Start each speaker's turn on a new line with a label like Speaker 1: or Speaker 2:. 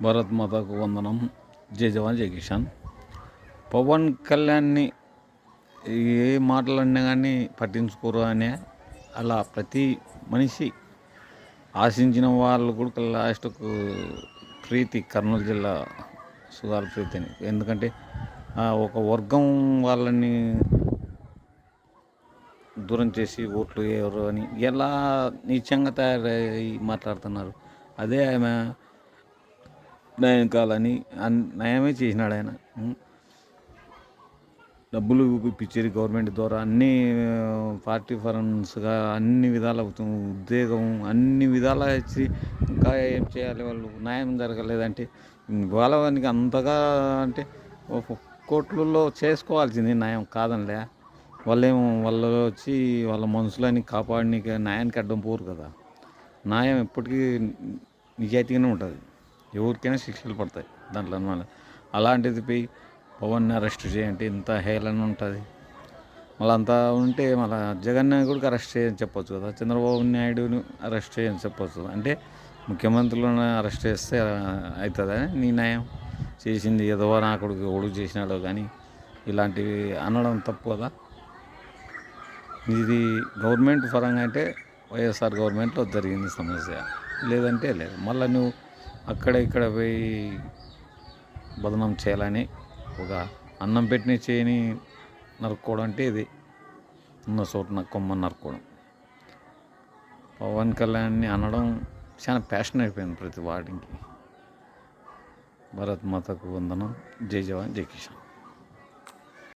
Speaker 1: భారత్ మాతాకు వందనం. జై జవాన్ జై కిసాన్. పవన్ కళ్యాణ్ని ఏ మాటలన్నా కానీ పట్టించుకోరు అనే అలా ప్రతి మనిషి ఆశించిన వాళ్ళు కూడా లాస్ట్కు ప్రీతి కర్నూలు జిల్లా సుగాల ప్రీతి అని. ఎందుకంటే ఒక వర్గం వాళ్ళని దూరం చేసి ఓట్లు వేయరు అని ఎలా నీచంగా తయారై మాట్లాడుతున్నారు. అదే ఆమె నయం కాలని నయమే చేసినాడు ఆయన. డబ్బులు ఇప్పించేది గవర్నమెంట్ ద్వారా అన్ని పార్టీ ఫండ్స్గా అన్ని విధాల ఉద్యోగం అన్ని విధాలా ఇచ్చి ఇంకా ఏం చేయాలి, వాళ్ళు న్యాయం జరగలేదంటే వాళ్ళకి అంతగా అంటే కోట్లలో చేసుకోవాల్సింది న్యాయం కాదనిలే. వాళ్ళు వచ్చి వాళ్ళ మనుషులని కాపాడడానికి న్యాయానికి అడ్డం పోరు కదా. న్యాయం ఎప్పటికీ నిజాయితీగానే ఉంటుంది, ఎవరికైనా శిక్షలు పడతాయి దాంట్లో. అలాంటిది పోయి పవన్ని అరెస్ట్ చేయంటే ఇంత హేళన ఉంటుంది. మళ్ళీ అంతా ఉంటే మళ్ళీ జగన్ కూడా అరెస్ట్ చేయని చెప్పొచ్చు కదా, చంద్రబాబు నాయుడుని అరెస్ట్ చేయని చెప్పొచ్చు. అంటే ముఖ్యమంత్రులను అరెస్ట్ చేస్తే అవుతుందా నీ న్యాయం? చేసింది ఏదో నా కొడుకు ఒడుగు చేసినాడో కానీ ఇలాంటివి అనడం తప్పు కదా. ఇది గవర్నమెంట్ పరంగా అంటే వైఎస్ఆర్ గవర్నమెంట్లో జరిగింది సమస్య, లేదంటే లేదు. మళ్ళీ నువ్వు అక్కడ ఇక్కడ పోయి బదనం చేయాలని ఒక అన్నం పెట్టిన చేయని నరుక్కోవడం అంటే ఇది ఉన్న చోటున కొమ్మని నరుక్కోవడం. పవన్ కళ్యాణ్ని అనడం చాలా ప్యాషన్ అయిపోయింది ప్రతి వాడికి. భారత్ మాతకు వందనం. జై జవాన్ జై కిసాన్.